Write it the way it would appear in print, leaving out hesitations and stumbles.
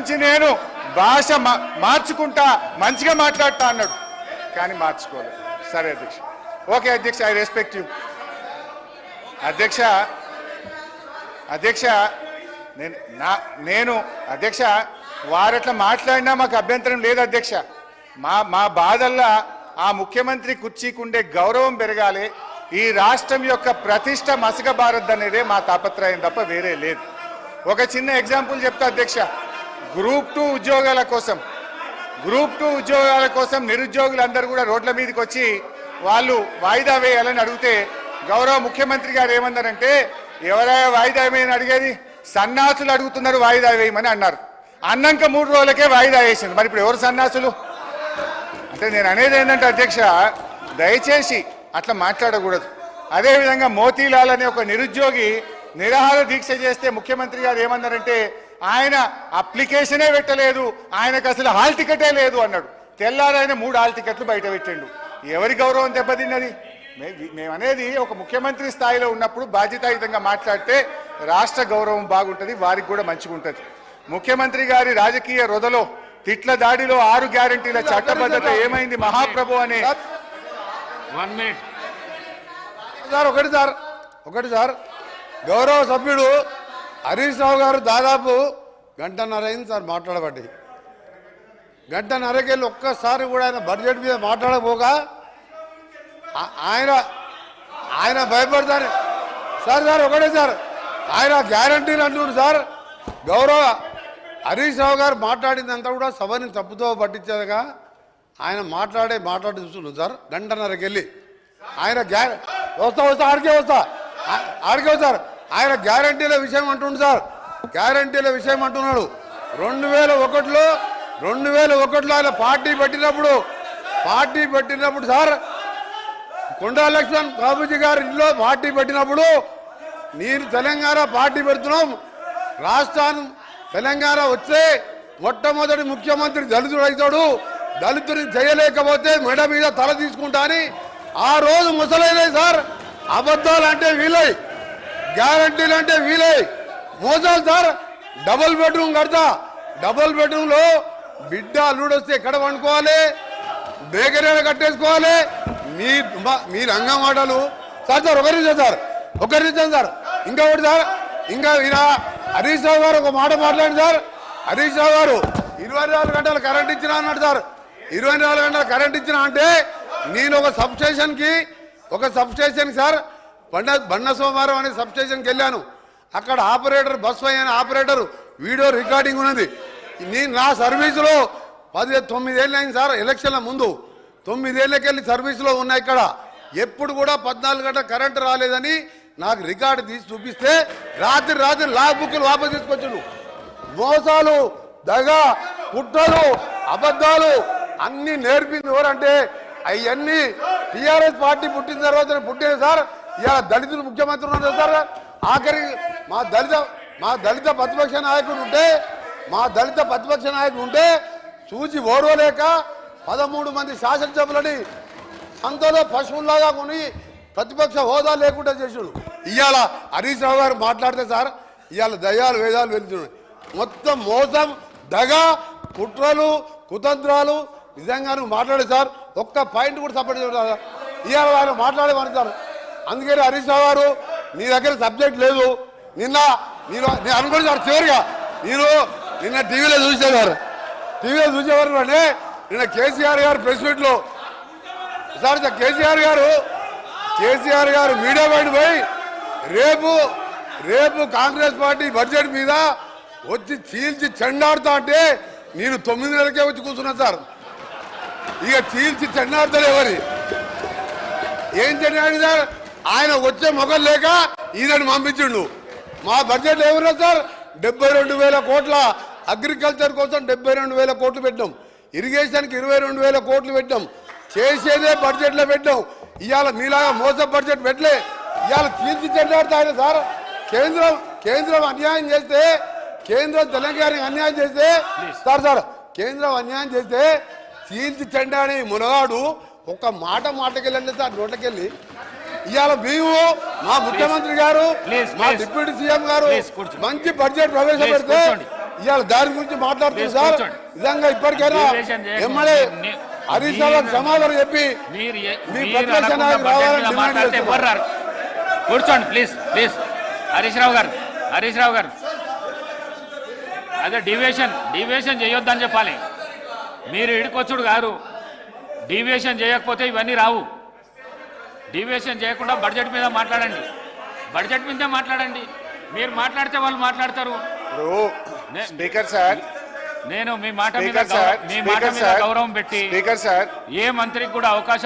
నుంచి నేను భాష మార్చుకుంటా, మంచిగా మాట్లాడతా అన్నాడు, కానీ మార్చుకోలేదు. సరే అధ్యక్ష, ఓకే అధ్యక్ష, ఐ రెస్పెక్ట్ యూ అధ్యక్ష. అధ్యక్ష నేను అధ్యక్ష వారట్లా మాట్లాడినా మాకు అభ్యంతరం లేదు అధ్యక్ష. మా బాధల్లా ఆ ముఖ్యమంత్రి కుర్చీకుండే గౌరవం పెరగాలి, ఈ రాష్ట్రం యొక్క ప్రతిష్ట మసకబారద్దనేదే మా తాపత్రయం తప్ప వేరే లేదు. ఒక చిన్న ఎగ్జాంపుల్ చెప్తా అధ్యక్ష. గ్రూప్ 2 ఉద్యోగాల కోసం నిరుద్యోగులందరూ కూడా రోడ్ల మీదకి వచ్చి వాళ్ళు వాయిదా వేయాలని అడిగితే గౌరవ ముఖ్యమంత్రి గారు ఏమన్నారంటే, ఎవరైనా వాయిదా వేయమని అడిగేది, సన్నాసులు అడుగుతున్నారు వాయిదా వేయమని అన్నారు. అన్నాక 3 రోజులకే వాయిదా వేసింది. మరి ఇప్పుడు ఎవరు సన్నాసులు అంటే నేను అనేది ఏంటంటే అధ్యక్ష, దయచేసి అట్లా మాట్లాడకూడదు. అదేవిధంగా మోతీలాల్ అనే ఒక నిరుద్యోగి నిరాహార దీక్ష చేస్తే ముఖ్యమంత్రి గారు ఏమన్నారంటే, ఆయన అప్లికేషనే పెట్టలేదు, ఆయనకు అసలు హాల్ టికెటే లేదు అన్నాడు. తెల్లారైన 3 హాల్ టికెట్లు బయట పెట్టిండు. ఎవరి గౌరవం దెబ్బతిన్నది? మేమనేది ఒక ముఖ్యమంత్రి స్థాయిలో ఉన్నప్పుడు బాధ్యతాయుతంగా మాట్లాడితే రాష్ట్ర గౌరవం బాగుంటుంది, వారికి కూడా మంచిగా ఉంటుంది. ముఖ్యమంత్రి గారి రాజకీయ రొదలో తిట్ల దాడిలో 6 గ్యారంటీల చట్టబద్ధత ఏమైంది మహాప్రభు అనే ఒకటి సార్ గౌరవ సభ్యుడు హరీష్ రావు గారు దాదాపు గంటన్నర అయింది సార్ మాట్లాడబట్టి. గంటన్నరకెళ్ళి ఒక్కసారి కూడా ఆయన బడ్జెట్ మీద మాట్లాడకపోగా ఆయన భయపడతారు సార్. ఒకటే సార్, ఆయన గ్యారంటీలు అంటున్నారు సార్. గౌరవ హరీష్ రావు గారు మాట్లాడిందంతా కూడా సభని తప్పుతో పట్టించేదిగా ఆయన మాట్లాడి చూస్తున్నాం సార్. గంటన్నరకెళ్ళి ఆయన ఆడికే వస్తా సార్. ఆయన గ్యారంటీల విషయం అంటుండు సార్. గ్యారంటీల విషయం అంటున్నాడు. 2001లో ఆయన పార్టీ పెట్టినప్పుడు సార్, కొండా లక్ష్మణ్ బాబుజీ గారి ఇంట్లో పార్టీ పెట్టినప్పుడు నేను తెలంగాణ పార్టీ పెడుతున్నాం, రాష్ట్రాన్ని తెలంగాణ వచ్చే మొట్టమొదటి ముఖ్యమంత్రి దళితుడు అవుతాడు, దళితుని చేయలేకపోతే మెడ మీద తల తీసుకుంటా అని ఆ రోజు ముసలైన సార్. అబద్ధాలు అంటే వీలై, గ్యారంటీలు అంటే వీలై, మోసాలు సార్. డబుల్ బెడ్రూమ్ కడతా, డబుల్ బెడ్రూమ్లో బిడ్డ అల్లుడు వస్తే ఎక్కడ వండుకోవాలి, బేకరీలో కట్టేసుకోవాలి. మీ రంగం మాటలు సార్. ఒక నిమిషం సార్. ఇంకొకటి సార్, ఇంకా ఈయన హరీష్ రావు గారు ఒక మాట మాట్లాడి సార్. హరీష్ రావు గారు 24 గంటలు కరెంట్ ఇచ్చినా అన్నాడు సార్. 24 గంటలు కరెంట్ ఇచ్చినా అంటే నేను ఒక సబ్స్టేషన్ సార్ బండ సోమవారం అనే సబ్స్టేషన్కి వెళ్ళాను. అక్కడ ఆపరేటర్ బస్ అనే ఆపరేటర్ వీడియో రికార్డింగ్ ఉన్నది. నేను నా సర్వీసులో 9 ఏళ్ళు అయింది సార్. ఎలక్షన్ల ముందు 9 ఏళ్ళకెళ్ళి సర్వీసులో ఉన్నాయి. ఇక్కడ ఎప్పుడు కూడా 14 గంటల కరెంటు రాలేదని నాకు రికార్డు తీసి చూపిస్తే రాత్రి లా బుక్లు వాపసు తీసుకొచ్చాను. మోసాలు, దగ, కుట్రలు, అబద్ధాలు అన్ని నేర్పింది ఎవరంటే అవన్నీ టీఆర్ఎస్ పార్టీ పుట్టిన తర్వాత పుట్టిన సార్. ఇలా దళితులు ముఖ్యమంత్రి ఉన్నారు సార్. ఆఖరి మా దళిత ప్రతిపక్ష నాయకుడు ఉంటే చూసి ఓడవలేక 13 మంది శాసనసభ్యులని సంతలో పశువుల్లాగా కొని ప్రతిపక్ష హోదా లేకుండా చేసాడు. ఇవాళ హరీష్ రావు గారు మాట్లాడితే సార్, ఇవాళ దయ్యాలు వేదాలు వెళ్తున్నాయి. మొత్తం మోసం, దగ, కుట్రలు, కుతంత్రాలు. నిజంగా నువ్వు మాట్లాడే సార్ ఒక్క పాయింట్ కూడా సపోర్ట్ చేయాలి. ఇవాళ ఆయన మాట్లాడేమని సార్. అందుకని హరీష్ రావు గారు నీ దగ్గర సబ్జెక్ట్ లేదు. నేను అనుకోండి సార్. చివరిగా నిన్న టీవీలో చూసేవారు అంటే నిన్న కేసీఆర్ గారు ప్రెస్ మీట్లో సార్ కేసీఆర్ గారు మీడియా బయట పోయి రేపు కాంగ్రెస్ పార్టీ బడ్జెట్ మీద వచ్చి చీల్చి చెండాడుతా అంటే నేను 9 నెలలకే వచ్చి కూర్చున్నా సార్. ఇక చీల్చి చెండాడుతారు ఎవరి ఏం చెండాడు సార్. ఆయన వచ్చే మొగలు లేక ఈయనని పంపించిండు. మా బడ్జెట్ ఏమన్నా సార్ 72,000 కోట్ల, అగ్రికల్చర్ కోసం 72,000 కోట్లు పెట్టాం, ఇరిగేషన్కి 22,000 కోట్లు పెట్టాం. చేసేదే బడ్జెట్లో పెట్టాం. ఇవాళ మీలాగా మోసం బడ్జెట్ పెట్టలే. ఇవాళ చీల్చి చెండాడుతాడు సార్. కేంద్రం అన్యాయం చేస్తే, కేంద్రం తెలంగాణకి అన్యాయం చేస్తే సార్ కేంద్రం అన్యాయం చేస్తే చీల్చి చెండాని మునగాడు ఒక్క మాటకెళ్ళండి సార్ నోట్లకెళ్ళి. ఇవాళ మేము మా ముఖ్యమంత్రి గారు, మా డిప్యూటీ సీఎం గారు మంచి బడ్జెట్ ప్రవేశపెడితే ఇవాళ దాని గురించి మాట్లాడుతున్నారు సార్. కూర్చోండి. నిజంగా ఇప్పటికైనా డివియేషన్ చేయకుండా ఎమ్మెల్యే నీ- హరీష్ రావుకి సమాధానం చెప్పి మీరు మీ మీరు ప్రతిపక్ష అనకుండా నాయకుడు బడ్జెట్ రావాలని మీద డిమాండ్ మాట్లాడితే చేస్తున్నాం. ఎవరు రారు. కూర్చోండి ప్లీజ్ ప్లీజ్. హరీష్ రావు గారు అదే డివియేషన్ చేయొద్దని చెప్పాలి. మీరు ఇడికొచ్చుడు గారు. డివియేషన్ చేయకపోతే ఇవన్నీ రావు. డివియేషన్ చేయకుండా బడ్జెట్ మీద మాట్లాడండి. బడ్జెట్ మీదే మాట్లాడండి. మీరు మాట్లాడితే వాళ్ళు మాట్లాడతారు. ఇప్పుడు స్పీకర్ సార్, నేను మీ మాట మీద స్పీకర్ సార్, గౌరవం పెట్టి స్పీకర్ సార్, ఏ మంత్రికి కూడా అవకాశం